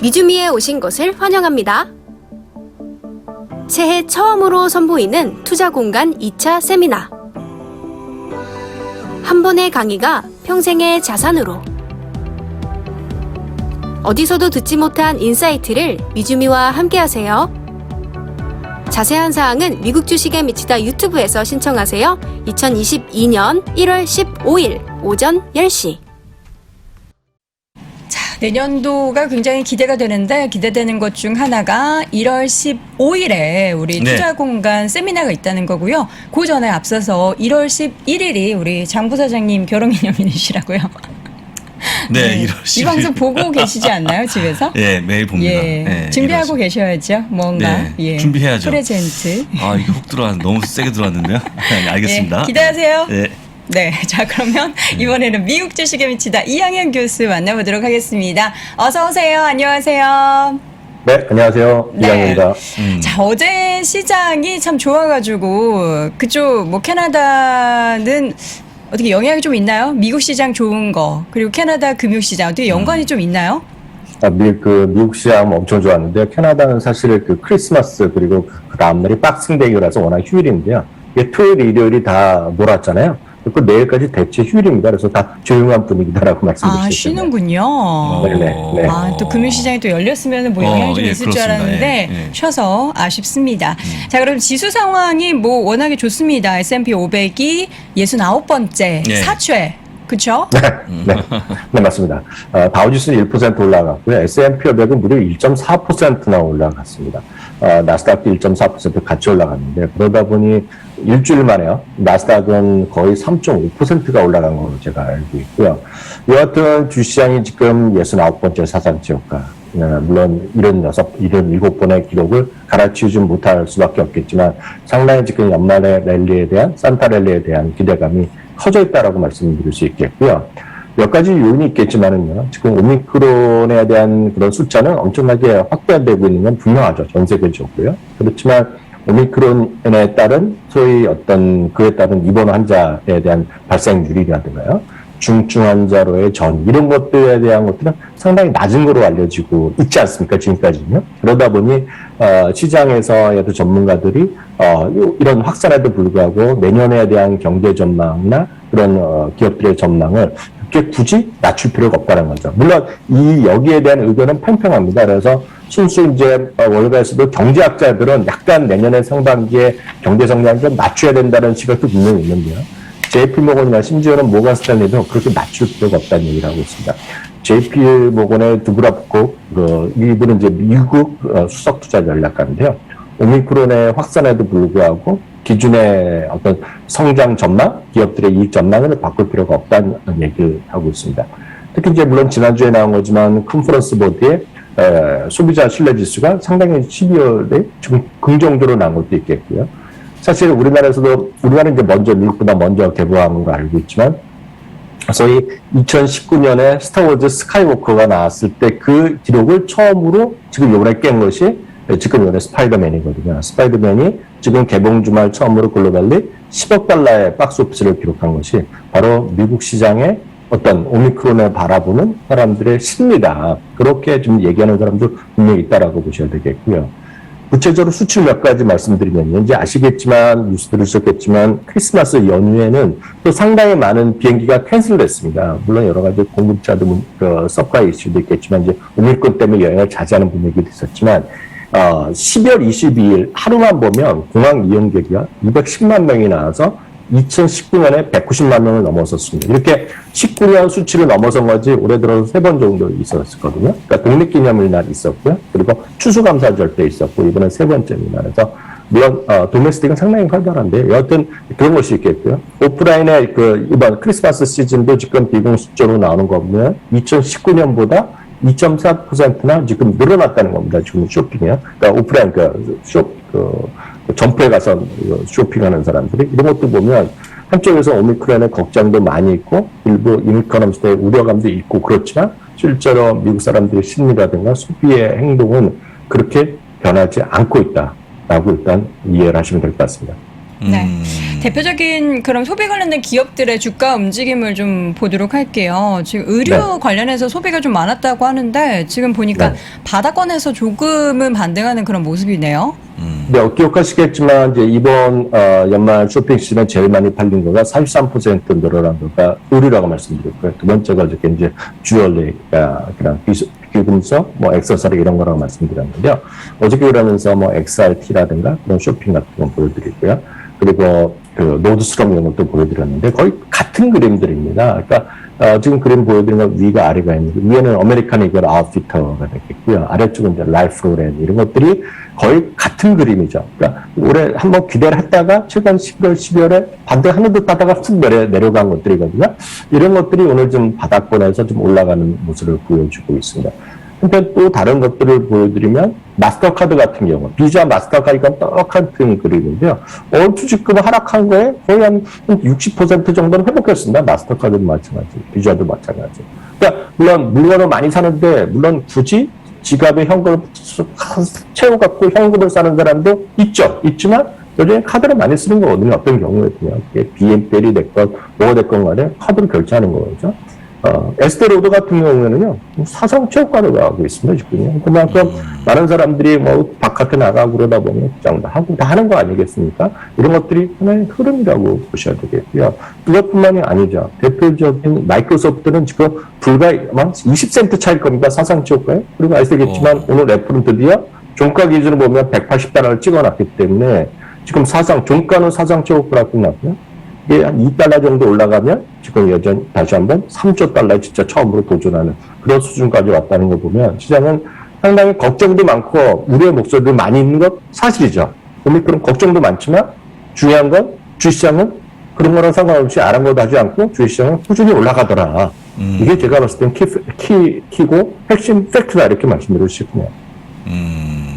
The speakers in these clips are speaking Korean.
미주미에 오신 것을 환영합니다. 새해 처음으로 선보이는 투자공간 2차 세미나. 한 번의 강의가 평생의 자산으로. 어디서도 듣지 못한 인사이트를 미주미와 함께하세요. 자세한 사항은 미국 주식에 미치다 유튜브에서 신청하세요. 2022년 1월 15일 오전 10시. 내년도가 굉장히 기대가 되는데 기대되는 것 중 하나가 1월 15일에 우리 투자공간 세미나가 있다는 거고요. 그 전에 앞서서 1월 11일이 우리 장 부사장님 결혼기념일이시라고요. 네, 1월 11일. 이 방송 보고 계시지 않나요, 집에서? 네, 매일 봅니다. 예, 네, 준비하고 계셔야죠. 뭔가. 네, 예. 준비해야죠. 프레젠트. 아, 이게 훅 들어왔는데 너무 세게 들어왔는데요. 네, 알겠습니다. 예, 기대하세요. 네. 네, 자 그러면 이번에는 미국 주식에 미치다 이항현 교수 만나보도록 하겠습니다. 어서 오세요. 안녕하세요. 네, 안녕하세요. 네. 이항현입니다. 자, 어제 시장이 참 좋아가지고 그쪽 뭐 캐나다는 어떻게 영향이 좀 있나요? 미국 시장 좋은 거 그리고 캐나다 금융 시장 어떻게 연관이 좀 있나요? 미국 시장 엄청 좋았는데요. 캐나다는 사실 그 크리스마스 그리고 그 다음날이 박싱데이라서 워낙 휴일인데요. 이게 토요일, 일요일이 다 놀았잖아요. 그 내일까지 대체 휴일입니다. 그래서 다 조용한 분위기다라고 말씀드릴 수 있습니다. 쉬는군요. 네. 아, 또 금융시장이 또 열렸으면 뭐 영향이 좀 있을 줄 그렇습니다. 알았는데 쉬어서 아쉽습니다. 자, 그럼 지수 상황이 뭐 워낙에 좋습니다. S&P 500이 69번째 사최. 그렇죠? 네, 맞습니다. 다우지수는 1% 올라갔고요. S&P 500은 무려 1.4%나 올라갔습니다. 나스닥도 1.4% 같이 올라갔는데 그러다 보니 일주일 만에요. 나스닥은 거의 3.5%가 올라간 걸로 제가 알고 있고요. 여하튼 주시장이 지금 69번째 사상치 효과. 물론 77번의 기록을 갈아치우지 못할 수밖에 없겠지만 상당히 지금 연말의 랠리에 대한 산타 랠리에 대한 기대감이 커져 있다라고 말씀드릴 수 있겠고요. 몇 가지 요인이 있겠지만은요. 지금 오미크론에 대한 그런 숫자는 엄청나게 확대되고 있는 건 분명하죠. 전 세계적으로요. 그렇지만 오미크론에 따른 소위 어떤 그에 따른 입원 환자에 대한 발생률이라든가요. 중증 환자로의 전 이런 것들에 대한 것들은 상당히 낮은 거로 알려지고 있지 않습니까? 지금까지는요. 그러다 보니 시장에서도 전문가들이 이런 확산에도 불구하고 내년에 대한 경제 전망이나 그런 기업들의 전망을 그렇게 굳이 낮출 필요가 없다는 거죠. 물론 여기에 대한 의견은 팽팽합니다. 그래서 순수 이제 월가에서도 경제학자들은 약간 내년의 상반기에 경제 성장을 좀 낮춰야 된다는 시각도 분명히 있는데요. JP모건이나 심지어는 모건 스탠리도 그렇게 낮출 필요가 없다는 얘기를 하고 있습니다. JP모건의 두브라프코, 이분은 이제 미국 수석투자 전략가인데요. 오미크론의 확산에도 불구하고 기존의 어떤 성장 전망, 기업들의 이익 전망을 바꿀 필요가 없다는 얘기를 하고 있습니다. 특히 이제 물론 지난주에 나온 거지만 컨퍼런스 보드의 소비자 신뢰 지수가 상당히 12월에 좀 긍정적으로 나온 것도 있겠고요. 사실 우리나라는 이제 미국보다 먼저 개봉한 걸 알고 있지만, 소위 2019년에 스타워즈 스카이워커가 나왔을 때 그 기록을 처음으로 지금 이번에 깬 것이 지금 이번에 스파이더맨이거든요. 스파이더맨이 지금 개봉 주말 처음으로 글로벌리 10억 달러의 박스오피스를 기록한 것이 바로 미국 시장의 어떤 오미크론을 바라보는 사람들의 심리다. 그렇게 좀 얘기하는 사람도 분명히 있다라고 보셔야 되겠고요. 구체적으로 수출 몇 가지 말씀드리면 이제 아시겠지만 뉴스 들으셨겠지만 크리스마스 연휴에는 또 상당히 많은 비행기가 캔슬됐습니다. 물론 여러 가지 공급자도 서프라이 이슈도 있겠지만 이제 오미크론 때문에 여행을 자제하는 분위기도 있었지만 12월 22일 하루만 보면 공항 이용객이 210만 명이 나와서 2019년에 190만 명을 넘어섰습니다. 이렇게 19년 수치를 넘어선 것이 올해 들어서 3번 정도 있었거든요. 그러니까 독립기념일 날 있었고요. 그리고 추수감사절 때 있었고 이번엔 3번째입니다. 그래서 물론 도메스틱은 상당히 활발한데 여하튼 그런 것이 있겠고요. 오프라인의 이번 크리스마스 시즌도 지금 비공식적으로 나오는 거 보면 2019년보다 2.4%나 지금 늘어났다는 겁니다. 지금 쇼핑이요. 그러니까 오프라인 점포에 가서 쇼핑하는 사람들이 이런 것도 보면 한쪽에서 오미크론의 걱정도 많이 있고 일부 이코노미스트의 우려감도 있고 그렇지만 실제로 미국 사람들의 심리라든가 소비의 행동은 그렇게 변하지 않고 있다라고 일단 이해를 하시면 될 것 같습니다. 네. 대표적인 그런 소비 관련된 기업들의 주가 움직임을 좀 보도록 할게요. 지금 의류 네. 관련해서 소비가 좀 많았다고 하는데 지금 보니까 네. 바닥권에서 조금은 반등하는 그런 모습이네요. 네, 기억하시겠지만 이제 이번 연말 쇼핑 시즌에 제일 많이 팔린 거가 43% 늘어난 거가 의류라고 말씀드렸고요. 두 번째가 이제 주얼리가 그냥 귀금속, 뭐 액세서리 이런 거라고 말씀드렸는데요. 어저께 그러면서 뭐 XRT라든가 그런 쇼핑 같은 거 보여드리고요. 그리고 그 노드스트롬 이런 것도 보여드렸는데 거의 같은 그림들입니다. 그러니까 지금 그림 보여드리는 위가 아래가 있는데 위에는 아메리칸 이걸 아웃피터가 되겠고요. 아래쪽은 이제 라이프 로렌 이런 것들이 거의 같은 그림이죠. 그러니까 올해 한번 기대를 했다가 최근 11월, 12월에 반등하는 듯 하다가 훅 내려간 것들이거든요. 이런 것들이 오늘 좀 바닥권에서 좀 올라가는 모습을 보여주고 있습니다. 근데 또 다른 것들을 보여드리면 마스터카드 같은 경우 비자 마스터카드 이건 똑같은 그림인데요. 투지금 하락한 거에 거의 한 60% 정도는 회복했습니다. 마스터카드도 마찬가지, 비자도 마찬가지. 그러니까 물론 물건을 많이 사는데 물론 굳이 지갑에 현금을 채워갖고 현금을 사는 사람도 있지만 요즘에 카드를 많이 쓰는 거거든요. 어떤 경우에도요. BNPL이 됐건 뭐가 됐건 간에 카드로 결제하는 거죠. 에스테로드 같은 경우에는요, 사상 최고가를 가고 있습니다, 지금요. 그만큼 많은 사람들이 뭐 바깥에 나가고 그러다 보니 직장도 하고 다 하는 거 아니겠습니까? 이런 것들이 하나의 흐름이라고 보셔야 되겠고요. 그것뿐만이 아니죠. 대표적인 마이크로소프트는 지금 불과 20센트 차일 겁니다, 사상 최고가에. 그리고 아시겠지만 오늘 애플은 드디어 종가 기준으로 보면 180달러를 찍어놨기 때문에 지금 종가는 사상 최고가라고 끝났고요. 이게 한 2달러 정도 올라가면 지금 여전히 다시 한번 3조 달러에 진짜 처음으로 도전하는 그런 수준까지 왔다는 거 보면 시장은 상당히 걱정도 많고 우려의 목소리도 많이 있는 것 사실이죠. 오미크론 걱정도 많지만 중요한 건 주시장은 그런 거랑 상관없이 아랑곳하지 않고 주시장은 꾸준히 올라가더라. 이게 제가 봤을 땐 키고 핵심 팩트다 이렇게 말씀드리고 싶네요.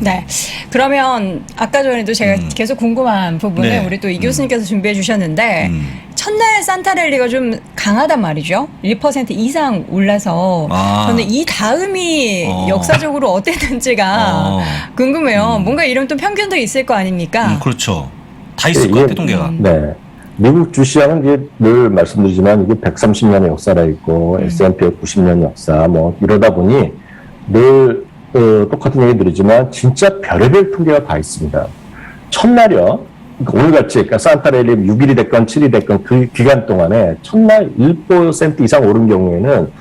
네. 그러면 아까 전에도 제가 계속 궁금한 부분을 네. 우리 또 이 교수님께서 준비해 주셨는데 첫날 산타랠리가 좀 강하단 말이죠. 1% 이상 올라서 저는 이 다음이 역사적으로 어땠는지가 궁금해요. 뭔가 이런 또 편견도 있을 거 아닙니까? 그렇죠. 다 있을 것 같아, 통계가. 네. 미국 주시장은 이게 늘 말씀드리지만 이게 130년의 역사라 있고 S&P의 90년 역사 뭐 이러다 보니 늘 똑같은 얘기 드리지만 진짜 별의별 통계가 다 있습니다. 첫날이요. 오늘같이 그러니까 산타랠리 6일이 됐건 7일이 됐건 그 기간 동안에 첫날 1% 이상 오른 경우에는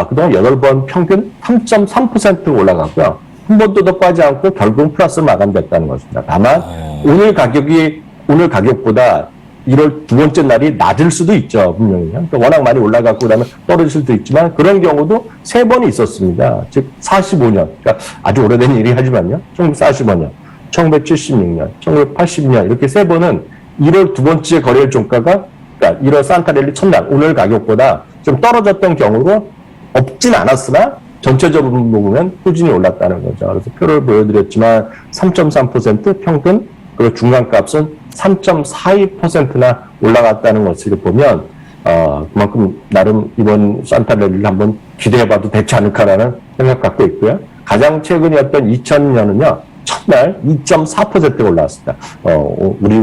그동안 8번 평균 3.3% 올라갔고요. 한 번도 더 빠지 않고 결국은 플러스 마감됐다는 것입니다. 다만 오늘 가격보다 1월 두 번째 날이 낮을 수도 있죠, 분명히. 그러니까 워낙 많이 올라갔고, 그 다음에 떨어질 수도 있지만, 그런 경우도 3번이 있었습니다. 즉, 45년. 그러니까 아주 오래된 일이 하지만요. 1945년, 1976년, 1980년, 이렇게 3번은 1월 두 번째 거래일 종가가, 그러니까 1월 산타랠리 첫날, 오늘 가격보다 좀 떨어졌던 경우로 없진 않았으나, 전체적으로 보면 꾸준히 올랐다는 거죠. 그래서 표를 보여드렸지만, 3.3% 평균, 그리고 중간값은 3.42%나 올라갔다는 것을 보면 그만큼 나름 이번 산타랠리를 한번 기대해봐도 되지 않을까라는 생각 갖고 있고요. 가장 최근이었던 2000년은요. 첫날 2.4% 올라왔습니다.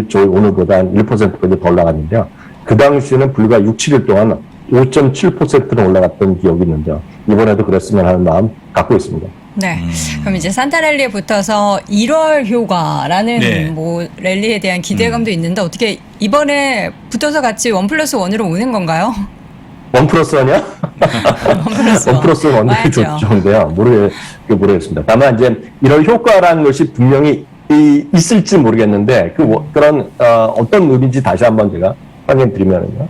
저희 오늘보다 한 1%까지 더 올라갔는데요. 그 당시에는 불과 6, 7일 동안 5.7%로 올라갔던 기억이 있는데요. 이번에도 그랬으면 하는 마음 갖고 있습니다. 네. 그럼 이제 산타랠리에 붙어서 1월 효과라는 네. 뭐 랠리에 대한 기대감도 있는데 어떻게 이번에 붙어서 같이 1+1으로 오는 건가요? 1+1이요? 1+1이 좋은데요. 모르겠습니다. 다만 이제 1월 효과라는 것이 분명히 있을지 모르겠는데 그런 어떤 의미인지 다시 한번 제가 확인해 드리면요.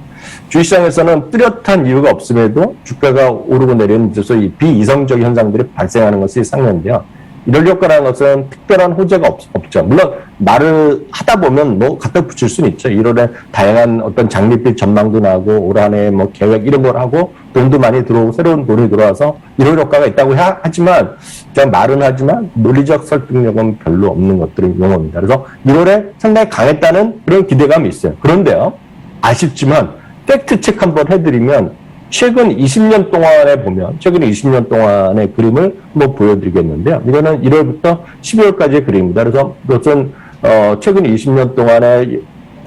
주식시장에서는 뚜렷한 이유가 없음에도 주가가 오르고 내리는 소위 비이성적 현상들이 발생하는 것이 상례인데요. 이럴 효과라는 것은 특별한 호재가 없죠. 물론 말을 하다 보면 뭐 갖다 붙일 수는 있죠. 1월에 다양한 어떤 장밋빛 전망도 나고 올 한 해 뭐 계획 이런 걸 하고 돈도 많이 들어오고 새로운 돈이 들어와서 1월 효과가 있다고 하지만 그냥 말은 하지만 논리적 설득력은 별로 없는 것들이 용어입니다. 그래서 1월에 상당히 강했다는 그런 기대감이 있어요. 그런데요. 아쉽지만 팩트 체크 한번 해드리면 최근 20년 동안에 보면 최근 20년 동안의 그림을 한번 보여드리겠는데요. 이거는 1월부터 12월까지의 그림입니다. 그래서 그것은 최근 20년 동안의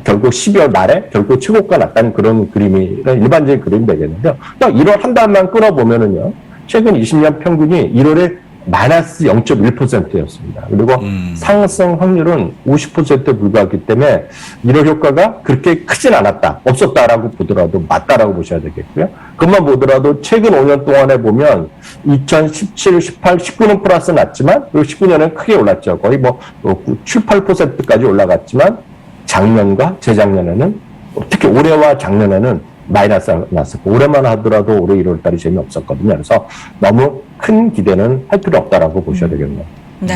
결국 12월 말에 결국 최고가 났다는 그런 그림이 일반적인 그림이 되겠는데요. 1월 한 달만 끊어보면은요, 최근 20년 평균이 1월에 마이너스 0.1%였습니다. 그리고 상승 확률은 50%에 불과하기 때문에 1월 효과가 그렇게 크진 않았다, 없었다라고 보더라도 맞다라고 보셔야 되겠고요. 그것만 보더라도 최근 5년 동안에 보면 2017, 18, 19는 플러스 났지만 그리고 19년은 크게 올랐죠. 거의 뭐 7, 8%까지 올라갔지만 작년과 재작년에는 특히 올해와 작년에는 마이너스가 났었고 올해만 하더라도 올해 1월 달이 재미없었거든요. 그래서 너무 큰 기대는 할 필요 없다라고 보셔야 되겠네요. 네.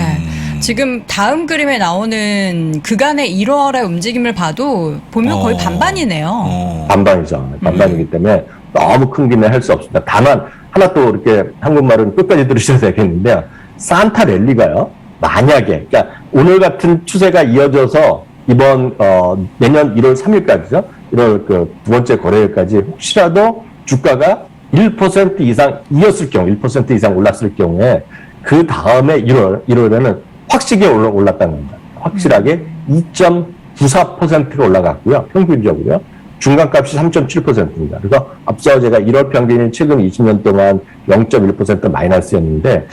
지금 다음 그림에 나오는 그간의 1월의 움직임을 봐도 보면 거의 반반이네요. 반반이죠. 반반이기 때문에 너무 큰 기대 할 수 없습니다. 다만 하나 또 이렇게 한국말은 끝까지 들으셔야 되겠는데요. 산타 랠리가요. 만약에 그러니까 오늘 같은 추세가 이어져서 이번 내년 1월 3일까지죠. 1월 그 두 번째 거래일까지 혹시라도 주가가 1% 이상 이었을 경우, 1% 이상 올랐을 경우에 그 다음에 1월에는 확실하게 올랐다는 겁니다. 확실하게 2.94%가 올라갔고요. 평균적으로요. 중간값이 3.7%입니다. 그래서 앞서 제가 1월 평균이 최근 20년 동안 0.1% 마이너스였는데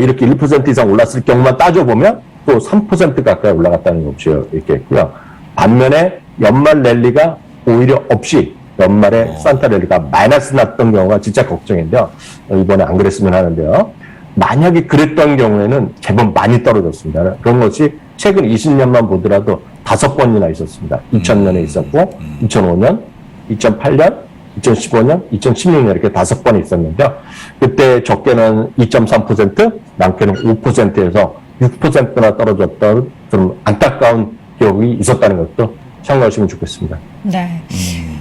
이렇게 1% 이상 올랐을 경우만 따져보면 또 3% 가까이 올라갔다는 것이 있겠고요. 반면에 연말 랠리가 오히려 없이 연말에 산타 랠리가 마이너스 났던 경우가 진짜 걱정인데요. 이번에 안 그랬으면 하는데요. 만약에 그랬던 경우에는 제법 많이 떨어졌습니다. 그런 것이 최근 20년만 보더라도 5번이나 있었습니다. 2000년에 있었고 2005년, 2008년, 2015년, 2016년 이렇게 5번이 있었는데요. 그때 적게는 2.3%, 많게는 5%에서 6%나 떨어졌던 좀 안타까운 기억이 있었다는 것도 참고하시면 좋겠습니다. 네.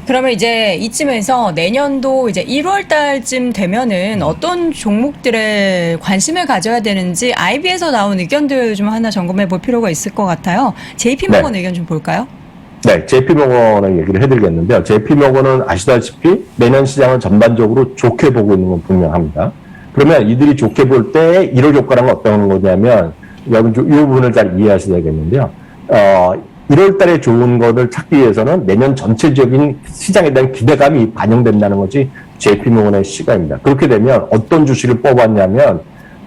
그러면 이제 이쯤에서 내년도 이제 1월 달쯤 되면은 어떤 종목들에 관심을 가져야 되는지 IB에서 나온 의견들 좀 하나 점검해 볼 필요가 있을 것 같아요. JP모건 의견 좀 볼까요? 네, JP모건의 얘기를 해드리겠는데요. JP모건은 아시다시피 내년 시장을 전반적으로 좋게 보고 있는 건 분명합니다. 그러면 이들이 좋게 볼 때 1월 효과란 어떤 거냐면 여러분 이 부분을 잘 이해하셔야 되겠는데요. 1월 달에 좋은 것을 찾기 위해서는 내년 전체적인 시장에 대한 기대감이 반영된다는 것이 JP모건의 시각입니다. 그렇게 되면 어떤 주식을 뽑았냐면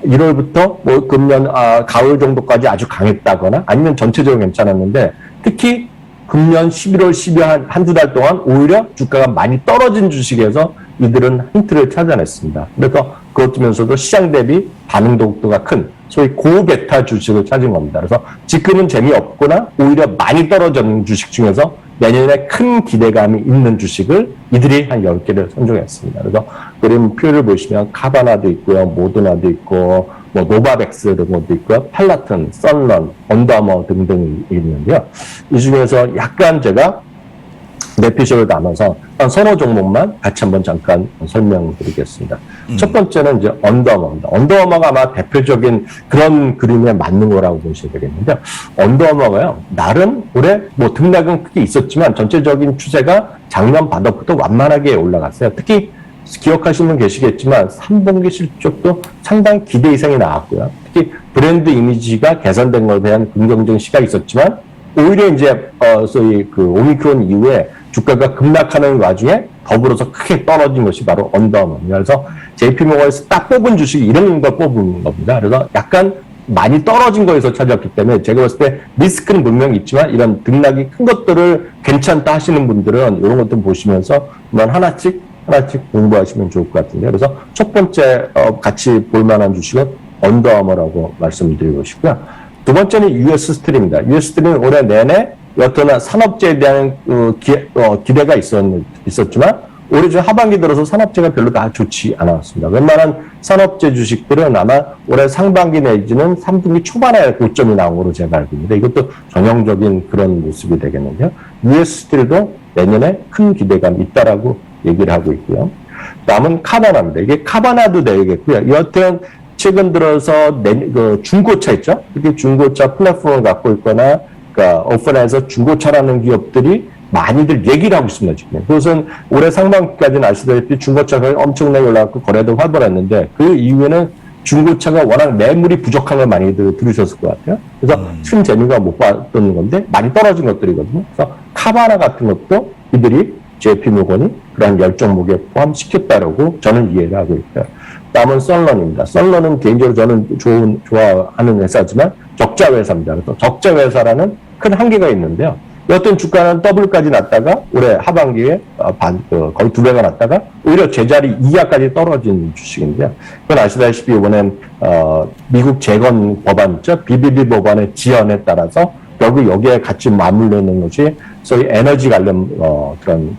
1월부터 뭐 금년 가을 정도까지 아주 강했다거나 아니면 전체적으로 괜찮았는데 특히 금년 11월, 12월 한두 달 동안 오히려 주가가 많이 떨어진 주식에서 이들은 힌트를 찾아냈습니다. 그래서 그렇다면서도 시장 대비 반응 도가 큰 소위 고베타 주식을 찾은 겁니다. 그래서 지금은 재미없거나 오히려 많이 떨어진 주식 중에서 내년에 큰 기대감이 있는 주식을 이들이 한 10개를 선정했습니다. 그래서 그림 표를 보시면 카바나도 있고요, 모더나도 있고, 뭐 노바백스 이런 것도 있고요, 팔라튼, 썬런, 언더아머 등등이 있는데요. 이 중에서 약간 제가 내피셜을 나눠서 한 서너 종목만 같이 한번 잠깐 설명드리겠습니다. 첫 번째는 이제 언더아머입니다. 언더아머가 아마 대표적인 그런 그림에 맞는 거라고 보셔야 되겠는데요. 언더아머가요, 나름 올해 뭐 등락은 크게 있었지만 전체적인 추세가 작년 바닥부터 완만하게 올라갔어요. 특히 기억하시는 분 계시겠지만 3분기 실적도 상당히 기대 이상이 나왔고요. 특히 브랜드 이미지가 개선된 것에 대한 긍정적인 시각이 있었지만 오히려 이제 소위 그 오미크론 이후에 주가가 급락하는 와중에 더불어서 크게 떨어진 것이 바로 언더아머입니다. 그래서 JP모건에서 딱 뽑은 주식이 이런 걸 뽑은 겁니다. 그래서 약간 많이 떨어진 거에서 찾았기 때문에 제가 봤을 때 리스크는 분명히 있지만 이런 등락이 큰 것들을 괜찮다 하시는 분들은 이런 것들 보시면서 하나씩 공부하시면 좋을 것 같은데요. 그래서 첫 번째 같이 볼 만한 주식은 언더아머라고 말씀드리고 싶고요. 두 번째는 US 스틸입니다. US 스틸은 올해 내내 여튼 산업재에 대한 기대가 있었지만 올해 중 하반기 들어서 산업재가 별로 다 좋지 않았습니다. 웬만한 산업재 주식들은 아마 올해 상반기 내지는 3분기 초반에 고점이 나온 걸로 제가 알고 있는데 이것도 전형적인 그런 모습이 되겠는데요. US 스틸도 내년에 큰 기대감이 있다라고 얘기를 하고 있고요. 다음은 카바나입니다. 이게 카바나도 되겠고요. 여튼 최근 들어서 중고차 있죠? 이렇게 중고차 플랫폼을 갖고 있거나 그러니까 오픈해서 중고차라는 기업들이 많이들 얘기를 하고 있습니다. 지금. 그것은 올해 상반기까지는 아시다시피 중고차가 엄청나게 올라갔고 거래도 활발했는데 그 이후에는 중고차가 워낙 매물이 부족한 걸 많이들 들으셨을 것 같아요. 그래서 큰 재미가 못 봤던 건데 많이 떨어진 것들이거든요. 그래서 카바나 같은 것도 이들이 JP모건이 그런 10종목에 포함시켰다라고 저는 이해를 하고 있고요. 다음은 썰런입니다. 썰런은 개인적으로 저는 좋아하는 회사지만 적자 회사입니다. 그래서 적자 회사라는 큰 한계가 있는데요. 어떤 주가는 더블까지 났다가 올해 하반기에 거의 2배가 났다가 오히려 제자리 이하까지 떨어진 주식인데요. 그건 아시다시피 이번엔 미국 재건 법안이죠. BBB 법안의 지연에 따라서 결국 여기에 같이 맞물려 있는 것이 소위 에너지 관련 그런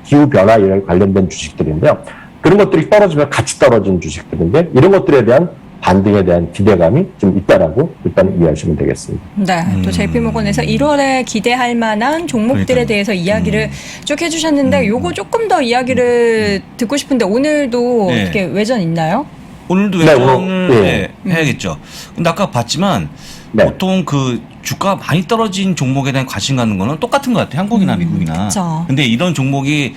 기후 변화에 관련된 주식들인데요. 그런 것들이 떨어지면 같이 떨어진 주식들인데 이런 것들에 대한 반등에 대한 기대감이 좀 있다라고 일단 이해하시면 되겠습니다. 네, 또 JP모건에서 1월에 기대할 만한 종목들에 대해서 이야기를 쭉 해주셨는데 요거 조금 더 이야기를 듣고 싶은데 오늘도 네. 어떻게 외전 있나요? 오늘도 네, 외전을 네. 해야겠죠. 근데 아까 봤지만 네. 보통 그 주가 많이 떨어진 종목에 대한 관심 갖는 거는 똑같은 것 같아요. 한국이나 미국이나. 그쵸. 근데 이런 종목이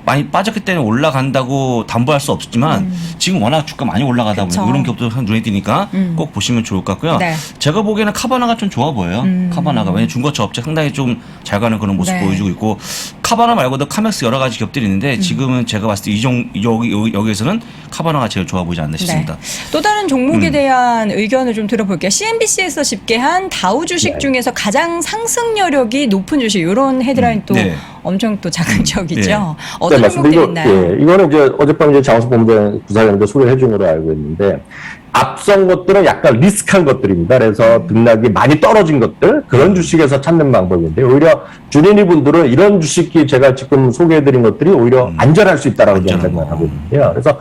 많이 빠졌기 때문에 올라간다고 담보할 수 없지만 지금 워낙 주가 많이 올라가다 그쵸. 보니 이런 기업도 눈에 띄니까 꼭 보시면 좋을 것 같고요. 네. 제가 보기에는 카바나가 좀 좋아 보여요. 카바나가. 왜냐면 중고차 업체 상당히 좀 잘 가는 그런 모습 네. 보여주고 있고 카바나 말고도 카맥스 여러 가지 기업들이 있는데 지금은 제가 봤을 때 여기에서는 카바나가 제일 좋아 보이지 않나 싶습니다. 네. 또 다른 종목에 대한 의견을 좀 들어볼게요. CNBC에서 집계한 다우 주식 네. 중에서 가장 상승 여력이 높은 주식 이런 헤드라인 또 네. 엄청 또 자극적이죠. 네. 어떤 종목들이 있나요? 예, 이거는 이제 어젯밤 이제 장수 본부장 부사장님도 소개해 준 걸로 알고 있는데 앞선 것들은 약간 리스크한 것들입니다. 그래서 등락이 많이 떨어진 것들 그런 주식에서 찾는 방법인데 오히려 주린이 분들은 이런 주식이 제가 지금 소개해드린 것들이 오히려 안전할 수 있다라고 저는 생각을 하고 있는데요. 그래서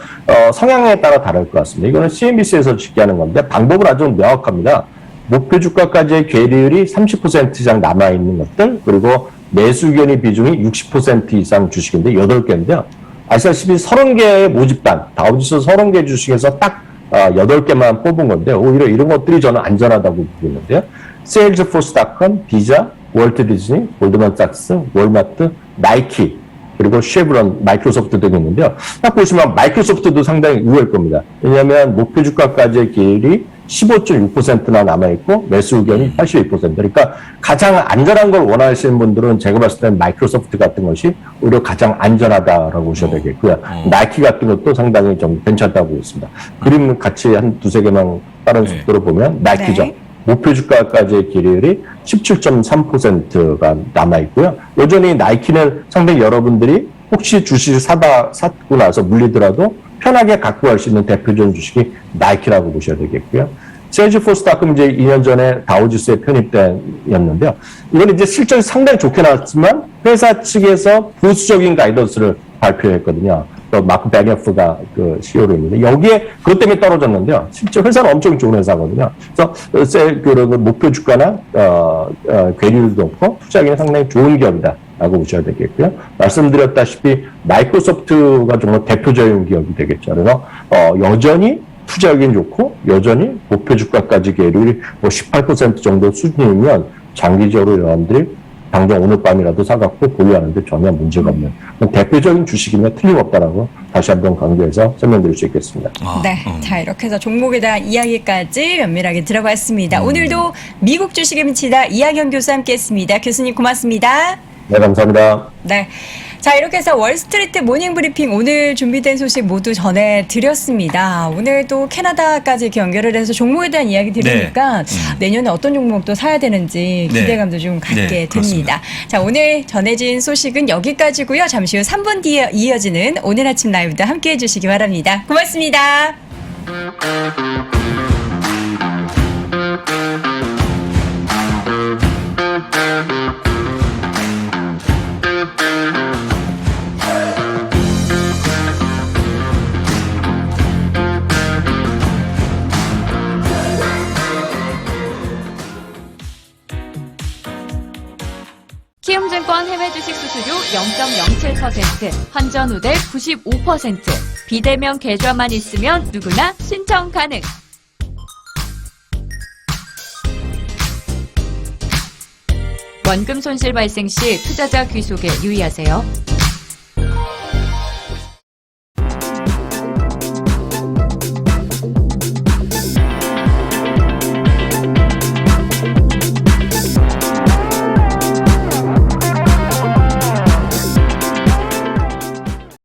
성향에 따라 다를 것 같습니다. 이거는 CNBC에서 집계하는 건데 방법은 아주 명확합니다. 목표 주가까지의 괴리율이 30% 이상 남아있는 것들 그리고 매수 의견의 비중이 60% 이상 주식인데 8개인데요. 아시다시피 30개의 모집단, 다우지수 30개 주식에서 딱 8개만 뽑은 건데 오히려 이런 것들이 저는 안전하다고 보고 있는데요. 세일즈포스닷컴, 비자, 월트 디즈니, 골드만삭스, 월마트, 나이키 그리고 쉐브론, 마이크로소프트 등이 있는데요. 딱 보시면 마이크로소프트도 상당히 의외일 겁니다. 왜냐하면 목표 주가까지의 길이 15.6%나 남아있고 매수 의견이 82%. 그러니까 가장 안전한 걸 원하시는 분들은 제가 봤을 때는 마이크로소프트 같은 것이 오히려 가장 안전하다라고 보셔야 되겠고요. 나이키 같은 것도 상당히 좀 괜찮다고 보고 있습니다. 그림 같이 한 두세 개만 다른 속도로 보면 나이키죠. 네. 목표 주가까지의 기율이 17.3%가 남아있고요. 여전히 나이키는 상당히 여러분들이 혹시 주식을 사고 나서 물리더라도 편하게 갖고 갈 수 있는 대표적인 주식이 나이키라고 보셔야 되겠고요. 세일즈포스닷컴 이제 2년 전에 다우지수에 편입되었는데요. 이건 이제 실적이 상당히 좋게 나왔지만 회사 측에서 보수적인 가이던스를 발표했거든요. 또 마크 베네프가 그 CEO로 있는데 여기에 그것 때문에 떨어졌는데요. 실제 회사는 엄청 좋은 회사거든요. 그래서 그런 목표 주가나 괴리율도 높고 투자하기는 상당히 좋은 기업이다. 라고 보셔야 되겠고요. 말씀드렸다시피 마이크로소프트가 정말 대표적인 기업이 되겠죠. 그래서 여전히 투자하기는 좋고 여전히 목표 주가까지 계율이 18% 정도 수준이면 장기적으로 여러분들이 당장 오늘 밤이라도 사갖고 보유하는데 전혀 문제가 없는 대표적인 주식이면 틀림없다라고 다시 한번 강조해서 설명드릴 수 있겠습니다. 네, 자 이렇게 해서 종목에 대한 이야기까지 면밀하게 들어봤습니다. 오늘도 미국 주식에 미치다 이학영 교수 함께했습니다. 교수님 고맙습니다. 네, 감사합니다. 네. 자, 이렇게 해서 월스트리트 모닝 브리핑 오늘 준비된 소식 모두 전해드렸습니다. 오늘 또 캐나다까지 이렇게 연결을 해서 종목에 대한 이야기 들으니까 내년에 어떤 종목도 사야 되는지 기대감도 좀 갖게 됩니다. 그렇습니다. 자, 오늘 전해진 소식은 여기까지고요. 잠시 후 3분 뒤에 이어지는 오늘 아침 라이브도 함께해 주시기 바랍니다. 고맙습니다. 키움증권 해외 주식 수수료 0.07%, 환전 우대 95%, 비대면 계좌만 있으면 누구나 신청 가능. 원금 손실 발생 시 투자자 귀속에 유의하세요.